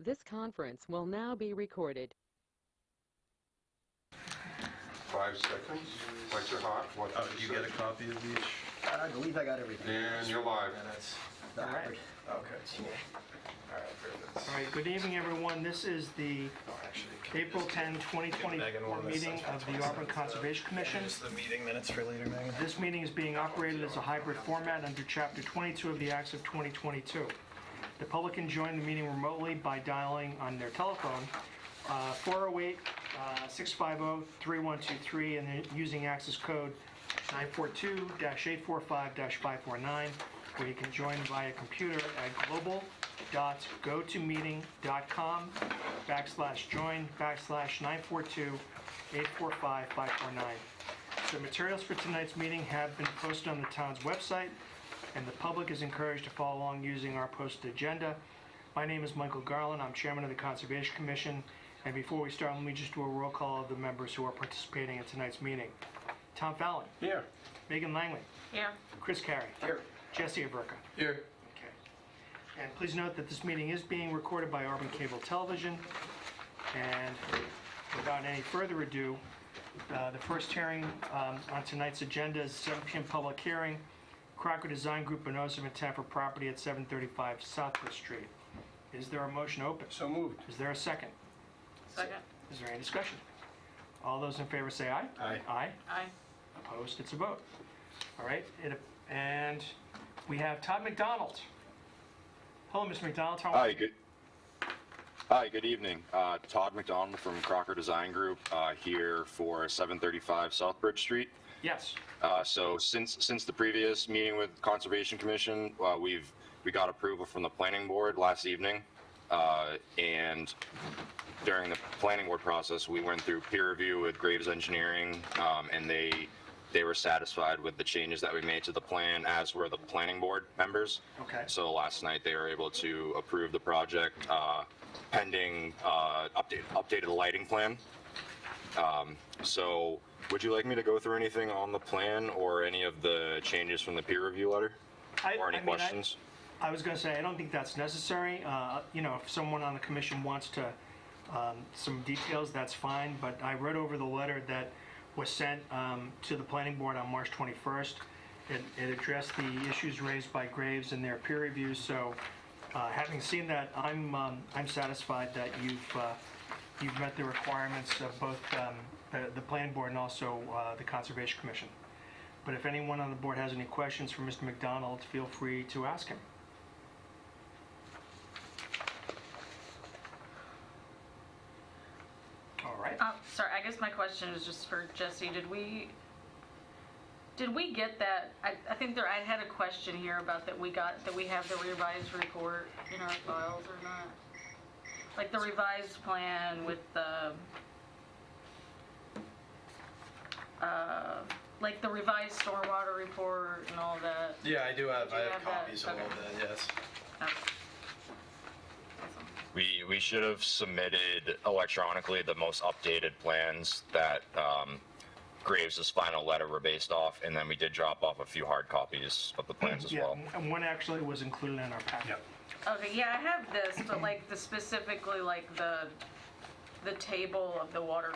This conference will now be recorded. 5 seconds. Lights are hot. What Oh, do you get a copy of each? I believe I got everything. And you're live. Minutes. The All right. hard. Okay, cool. All right, perfect. All right, good evening, everyone. This is the Oh, actually, can you April just 10, Megan 2024 one of the meeting sections, of the Auburn Conservation Commission. Just the meeting minutes for later, Megan. This meeting is being operated as a hybrid format under Chapter 22 of the Acts of 2022. The public can join the meeting remotely by dialing on their telephone 408-650-3123 and then using access code 942-845-549, or you can join via computer at global.gotomeeting.com/join/942-845-549. The materials for tonight's meeting have been posted on the town's website, and the public is encouraged to follow along using our posted agenda. My name is Michael Garland. I'm chairman of the Conservation Commission. And before we start, let me just do a roll call of the members who are participating in tonight's meeting. Tom Fallon. Here. Megan Langley. Here. Chris Carey. Here. Jesse Averka. Here. Okay. And please note that this meeting is being recorded by Auburn Cable Television. And without any further ado, the first hearing on tonight's agenda is 7 p.m. public hearing, Crocker Design Group and notice of intent for property at 735 Southwood Street. Is there a motion open? So moved. Is there a second? Second. Is there any discussion? All those in favor say aye. Aye. Aye. Aye. Opposed? It's a vote. All right. And we have Todd McDonald. Hello, Mr. McDonald. How are you? Hi, good evening. Todd McDonald from Crocker Design Group here for 735 Southbridge Street. Yes. So since the previous meeting with Conservation Commission, we got approval from the Planning Board last evening, and during the Planning Board process, we went through peer review with Graves Engineering, and they were satisfied with the changes that we made to the plan, as were the Planning Board members. Okay. So last night they were able to approve the project pending updated lighting plan. So would you like me to go through anything on the plan or any of the changes from the peer review letter? Or any questions? I was going to say, I don't think that's necessary. If someone on the commission wants to, some details, that's fine. But I read over the letter that was sent to the planning board on March 21st. It addressed the issues raised by Graves in their peer review. So having seen that, I'm satisfied that you've met the requirements of both the planning board and also the Conservation Commission. But if anyone on the board has any questions for Mr. McDonald, feel free to ask him. All right. Sorry, I guess my question is just for Jesse. Did we get that? I think I had a question here about that we have the revised report in our files or not? Like the revised plan with the, like the revised stormwater report and all that. Yeah, I do have. Did you I have have that? copies of all Okay. that. Yes. Okay. Awesome. We should have submitted electronically the most updated plans that Graves' final letter were based off, and then we did drop off a few hard copies of the plans as Yeah, well. and one actually was included in our packet. Okay, yeah, I have this, but like specifically like the table of the water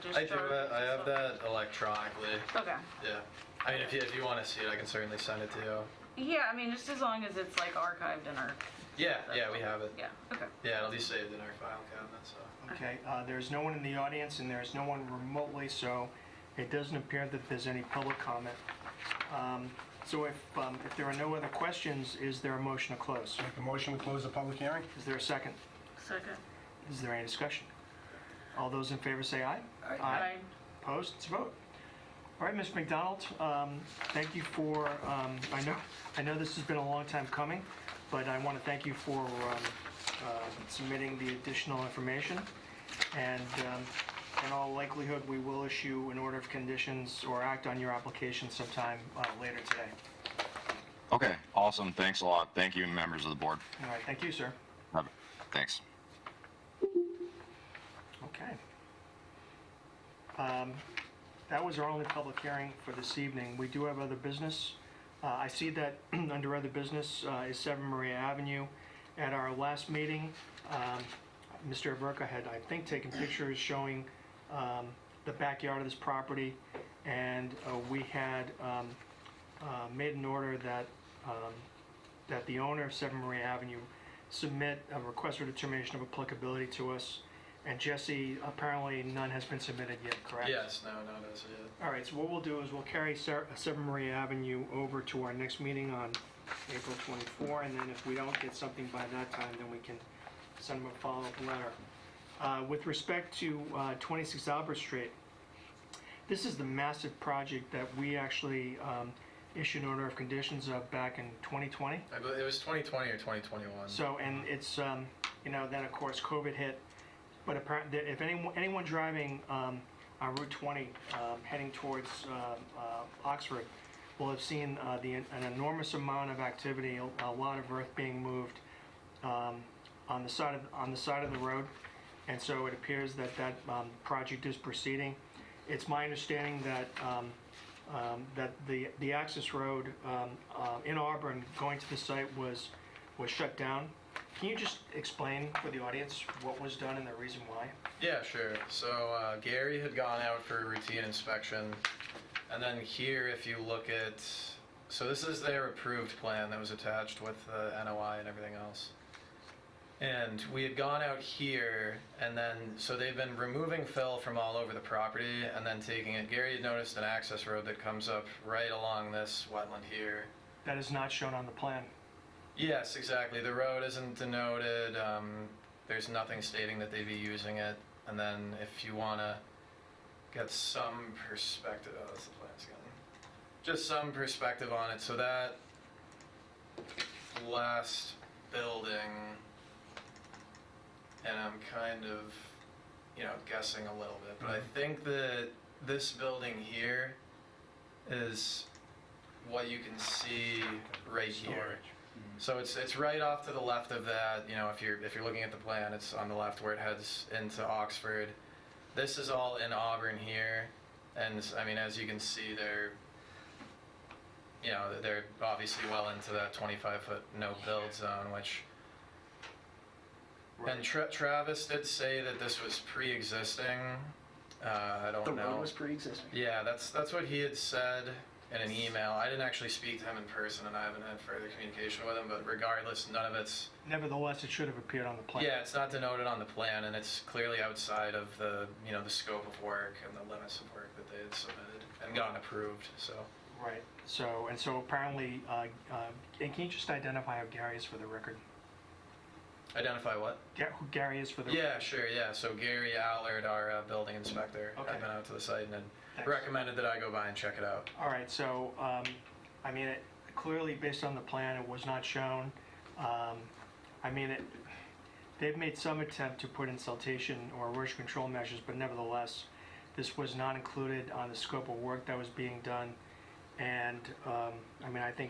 discharge. I have that electronically. Okay. Yeah. I mean, if you want to see it, I can certainly send it to you. Yeah, I mean, just as long as it's like archived in our. Yeah, we have it. Yeah. Okay. Yeah, it'll be saved in our file cabinet. So. Okay, there's no one in the audience and there's no one remotely, so it doesn't appear that there's any public comment. So if there are no other questions, is there a motion to close? Make a motion to close the public hearing? Is there a second? Second. Is there any discussion? All those in favor say aye. Aye. Opposed? It's a vote. All right, Ms. McDonald, thank you for, I know this has been a long time coming, but I want to thank you for submitting the additional information. And in all likelihood, we will issue an order of conditions or act on your application sometime later today. Okay, awesome. Thanks a lot. Thank you, members of the board. All right, thank you, sir. Thanks. Okay. That was our only public hearing for this evening. We do have other business. I see that under other business is 7 Maria Avenue, At our last meeting, Mr. Averka had, I think, taken pictures showing the backyard of this property, and we had made an order that that the owner of 7 Maria Avenue submit a request for determination of applicability to us. And Jesse, apparently none has been submitted yet, correct? Yes, no, that's it. All right, so what we'll do is we'll carry 7 Maria Avenue over to our next meeting on April 24, and then if we don't get something by that time, then we can send them a follow-up letter. With respect to 26 Albert Street, this is the massive project that we actually issued an order of conditions of back in 2020. I believe it was 2020 or 2021. So, and it's, then of course COVID hit, but apparently, if anyone driving on Route 20 heading towards Oxford will have seen an enormous amount of activity, a lot of earth being moved on the side of the road, and so it appears that project is proceeding. It's my understanding that the access road in Auburn going to the site was shut down. Can you just explain for the audience what was done and the reason why? Yeah, sure. So Gary had gone out for a routine inspection, and then here, if you look at, so this is their approved plan that was attached with the NOI and everything else. And we had gone out here, and then, so they've been removing fill from all over the property and then taking it. Gary had noticed an access road that comes up right along this wetland here. That is not shown on the plan. Yes, exactly. The road isn't denoted. There's nothing stating that they'd be using it. And then if you want to get some perspective, oh, that's the plan again. Just some perspective on it. So that last building, and I'm kind of, guessing a little bit, but I think that this building here is what you can see right here. So it's right off to the left of that. If you're looking at the plan, it's on the left where it heads into Oxford. This is all in Auburn here, and I mean, as you can see, they're obviously well into that 25-foot no build zone, which. Right. And Travis did say that this was pre-existing. I don't know. The road was pre-existing. Yeah, that's what he had said in an email. I didn't actually speak to him in person, and I haven't had further communication with him, but regardless, none of it's... Nevertheless, it should have appeared on the plan. Yeah, it's not denoted on the plan, and it's clearly outside of the, the scope of work and the limits of work that they had submitted and gotten approved, so... Right. So apparently, and can you just identify who Gary is for the record? Identify what? Who Gary is for the Yeah, sure, yeah. So Gary Allard, our building inspector, Okay. had been out to the site and had Thanks. recommended that I go by and check it out. All right, so, clearly, based on the plan, it was not shown. They've made some attempt to put in siltation or erosion control measures, but nevertheless, this was not included on the scope of work that was being done. And, I think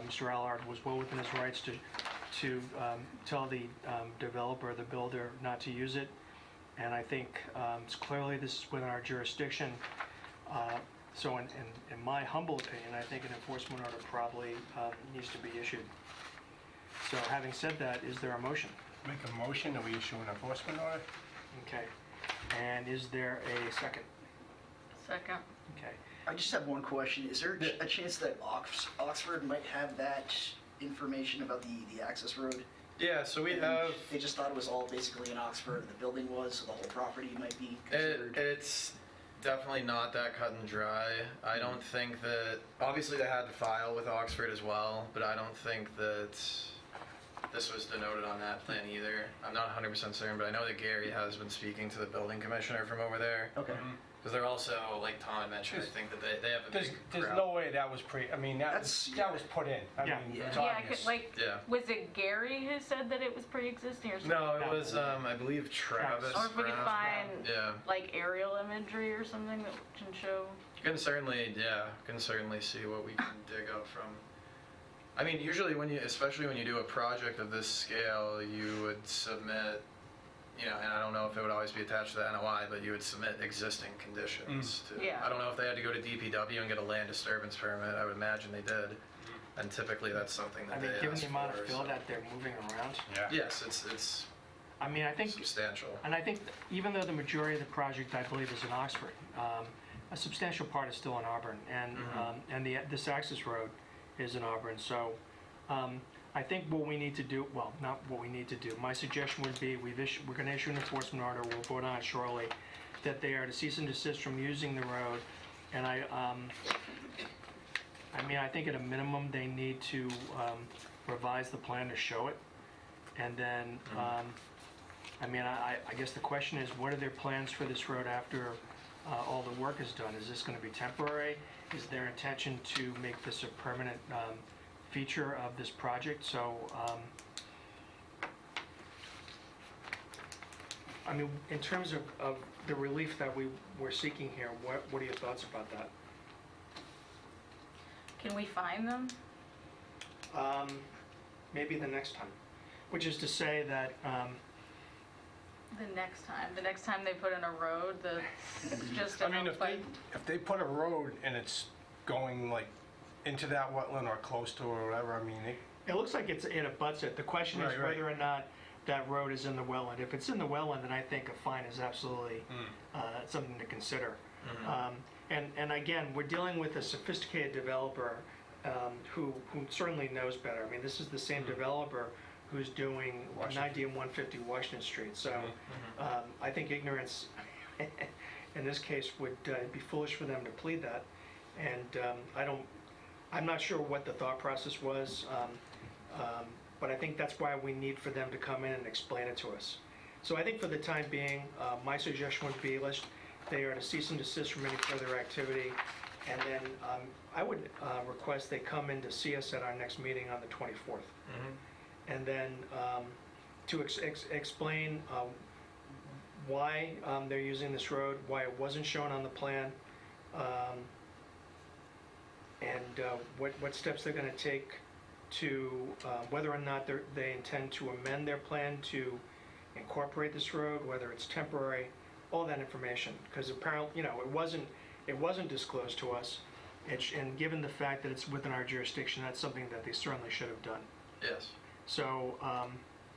Mr. Allard was well within his rights to tell the developer, the builder, not to use it. And I think it's clearly this is within our jurisdiction. So in my humble opinion, I think an enforcement order probably needs to be issued. So having said that, is there a motion? Make a motion that we issue an enforcement order. Okay. And is there a second? Second. Okay. I just have one question. Is there a chance that Oxford might have that information about the access road? Yeah, so we And have... They just thought it was all basically in Oxford, the building was, so the whole property might be considered. It's definitely not that cut and dry. I don't think that... Obviously, they had to file with Oxford as well, but I don't think that this was denoted on that plan either. I'm not 100% certain, but I know that Gary has been speaking to the building commissioner from over there. Okay. Because they're also, like Tom mentioned, I think that they have a big There's crowd. no way that was That's- that was put in. I Yeah. mean, it's Yeah, obvious. Yeah. was it Gary who said that it was pre-existing or something? No, it was, I believe, Travis. Or if we could Brown. find Yeah. like aerial imagery or something that can show. You can certainly see what we can dig up from. I mean, usually especially when you do a project of this scale, you would submit, and I don't know if it would always be attached to the NOI, but you would submit existing conditions to. Yeah. I don't know if they had to go to DPW and get a land disturbance permit. I would imagine they did. And typically that's something I that mean, they given ask the amount for, of fill so- that they're moving around, Yeah. Yes, it's I mean, I think, substantial. and I think even though the majority of the project, I believe, is in Oxford, a substantial part is still in Auburn, and this access road is in Auburn, so I think what we need to do, well, not what we need to do, my suggestion would be, we're gonna issue an enforcement order, we'll vote on it shortly, that they are to cease and desist from using the road, and I mean, I think at a minimum, they need to revise the plan to show it, and then, I mean, I guess the question is, what are their plans for this road after all the work is done? Is this going to be temporary? Is their intention to make this a permanent feature of this project? So, I mean, in terms of the relief that we're seeking here, what are your thoughts about that? Can we find them? Maybe the next time, which is to say that, The next time they put in a road that's just I mean, enough like, if they put a road and it's going like into that wetland or close to it or whatever, I mean, it looks like it abuts it. The question is Right, right. whether or not that road is in the wetland. If it's in the wetland, then I think a fine is absolutely something to consider. And again, we're dealing with a sophisticated developer who certainly knows better. I mean, this is the same developer who's doing 90 and 150 Washington Street. So I think ignorance in this case would be foolish for them to plead that. And I'm not sure what the thought process was, but I think that's why we need for them to come in and explain it to us. So I think for the time being, my suggestion would be they are to cease and desist from any further activity. And then I would request they come in to see us at our next meeting on the 24th. And then to explain why they're using this road, why it wasn't shown on the plan, and what steps they're going to take to, whether or not they intend to amend their plan to incorporate this road, whether it's temporary, all that information. Because apparently, you know, it wasn't disclosed to us, and given the fact that it's within our jurisdiction, that's something that they certainly should have done. Yes. So,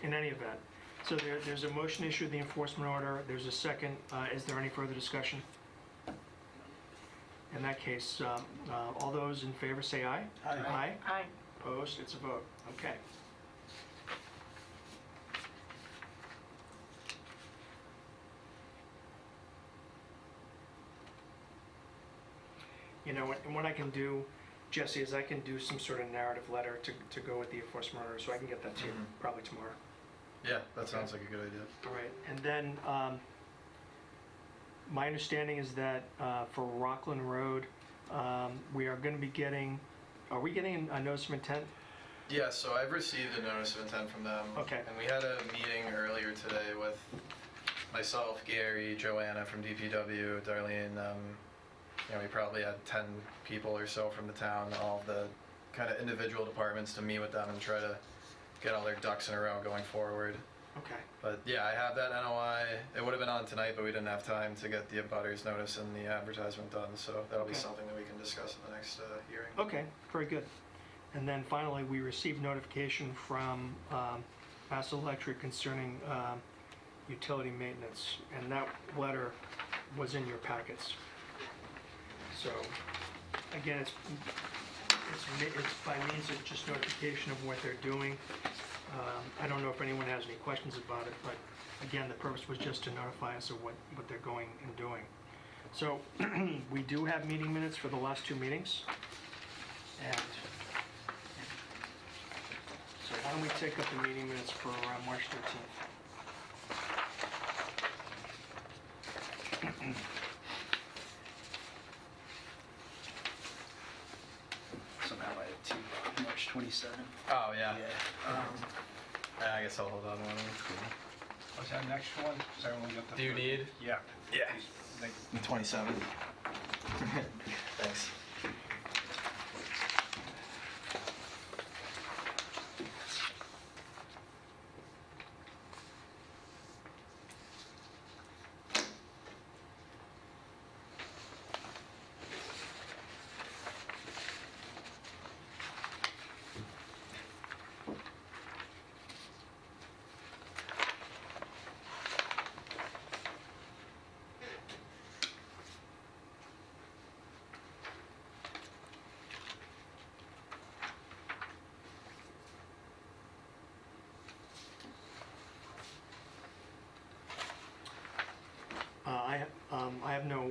in any event, so there's a motion to issue the enforcement order, there's a second, is there any further discussion? In that case, all those in favor say aye. Aye. I, Opposed, it's a vote, okay. You know, and what I can do, Jesse, is I can do some sort of narrative letter to go with the enforcement order, so I can get that to you probably tomorrow. Yeah, that sounds like a good idea. All right, and then, my understanding is that for Rockland Road, we are going to be getting, are we getting a notice of intent? Yeah, so I've received a notice of intent from them. Okay. And we had a meeting earlier today with myself, Gary, Joanna from DPW, Darlene. You know, we probably had 10 people or so from the town, all the kind of individual departments to meet with them and try to get all their ducks in a row going forward. Okay. But yeah, I have that NOI. It would have been on tonight, but we didn't have time to get the abutters notice and the advertisement done, so that'll be Okay. something that we can discuss at the next hearing. Okay, very good. And then finally, we received notification from Mass Electric concerning utility maintenance, and that letter was in your packets. So, again, it's by means of just notification of what they're doing. I don't know if anyone has any questions about it, but again, the purpose was just to notify us of what they're going and doing. So, we do have meeting minutes for the last two meetings. And so why don't we take up the meeting minutes for March 13th? Somehow I had to March 27. Oh, yeah. Yeah. I guess I'll hold on one. Was that next one? 'Cause I only got the Do you first- need? Yeah. Yeah. Like, 27. Thanks.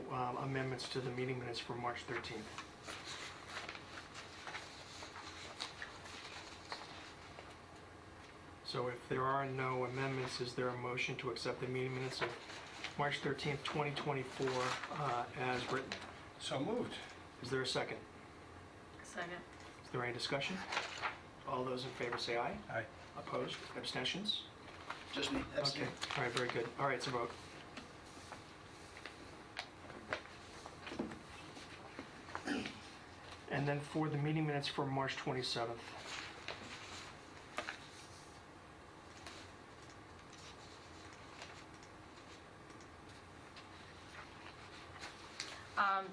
no amendments to the meeting minutes for March 13th. So if there are no amendments, is there a motion to accept the meeting minutes of March 13th, 2024 as written? So moved. Is there a second? Second. Is there any discussion? All those in favor say aye. Aye. Opposed? Abstentions? Just me, Okay, abstain. all right, very good. All right, it's a vote. And then for the meeting minutes for March 27th.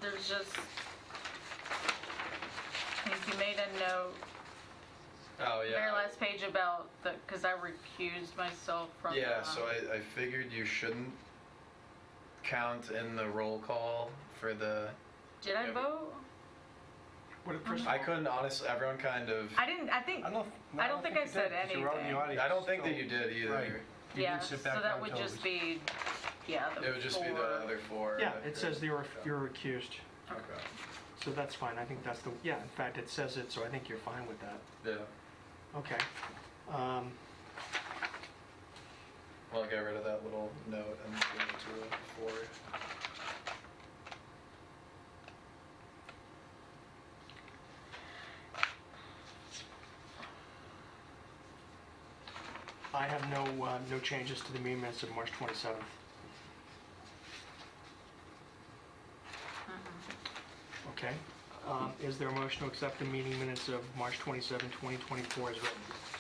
There's just, I think you made a note, Oh, yeah. very last page about the, because I recused myself from. Yeah, so I figured you shouldn't count in the roll call for the, Did I Yeah. vote? What, first of I all, couldn't honestly, everyone kind of, I didn't, I think, I don't know. No, I don't think I you said did, 'cause you were out in the anything. audience, I don't think that so- you did either. Right. You yeah, didn't sit so back that down would till just was- be, yeah, the It would just be the four. other four. yeah, that it says are- you're recused, Okay. so that's fine. I think that's the, yeah, in fact, it says it, so I think you're fine with that. Yeah. Okay. Well, I'll get rid of that little note and change it to a 4. I have no changes to the meeting minutes of March 27th. Okay. Is there a motion to accept the meeting minutes of March 27, 2024 as written?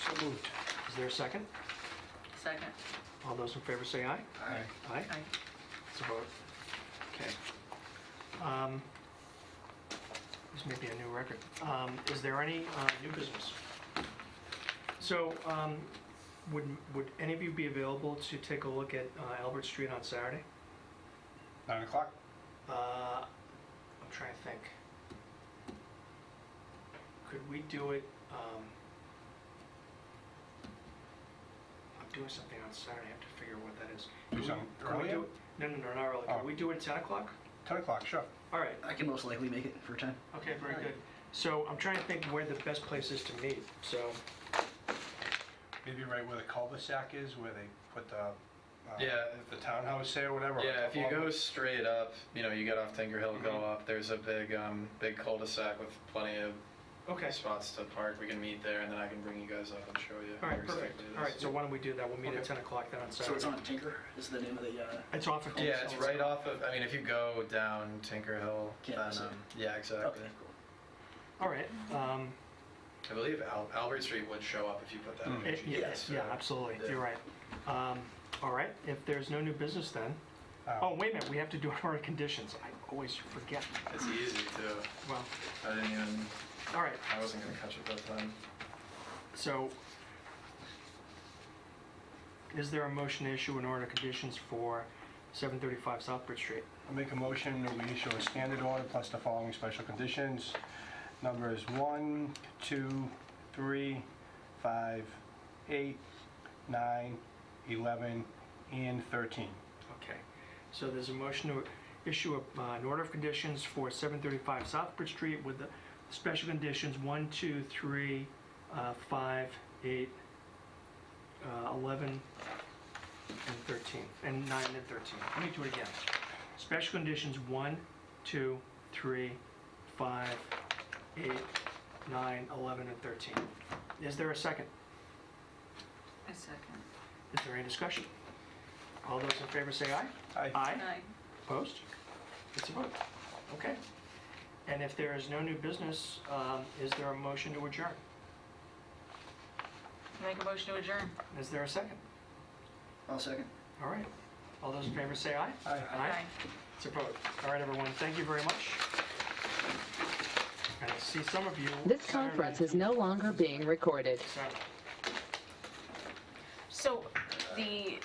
So moved. Is there a second? Second. All those in favor say aye. Aye. Aye? Aye. It's a vote. Okay. This may be a new record. Is there any new business? So, would any of you be available to take a look at Albert Street on Saturday? 9 o'clock? I'm trying to think. Could we do it, I'm doing something on Saturday, I have to figure what that is. Do Could we- something could we earlier? do it- No, not early. Oh. Could we do it at 10 o'clock? 10 o'clock, sure. All right, I can most likely make it for 10. okay, very good. So I'm trying to think where the best place is to meet, so, Maybe right where the cul-de-sac is, where they put the, Yeah. the townhouse there or whatever. or Yeah, if you couple go of straight up, you get off Tinker Hill, go up, there's a big cul-de-sac with plenty of okay. spots to park. We can meet there and then I can bring you guys up and show you. All right, where perfect. exactly it is. All right, so why don't we do that? We'll meet at Okay. 10 o'clock then on So Saturday. it's on Tinker is the name of the, It's off of... Yeah, it's right off of, if you go down Tinker Hill, Can't then, miss it. yeah, exactly. okay, cool. All right. I believe Albert Street would show up if you put that on your Yeah, GPS. yeah, absolutely, Yeah. you're right. All right, if there's no new business then, oh, wait a minute, we have to do our conditions. I always forget. It's easy too. Well, I didn't even, all right, I wasn't gonna catch it that time. so is there a motion to issue an order of conditions for 735 Southbridge Street? I'll make a motion that we issue a standard order plus the following special conditions. Numbers 1, 2, 3, 5, 8, 9, 11, and 13. Okay, so there's a motion to issue an order of conditions for 735 Southbridge Street with the special conditions 1, 2, 3, 5, 8, 11, and 13, and 9 and 13. Let me do it again. Special conditions 1, 2, 3, 5, 8, 9, 11, and 13. Is there a second? A second. Is there any discussion? All those in favor say aye. Aye. Aye. Aye. Opposed? It's a vote. Okay. And if there is no new business, is there a motion to adjourn? Make a motion to adjourn. Is there a second? I'll second. All right. All those in favor say aye. Aye. Aye. It's a vote. All right, everyone, thank you very much. And I see some of you. This conference is no longer being recorded. Saturday. So the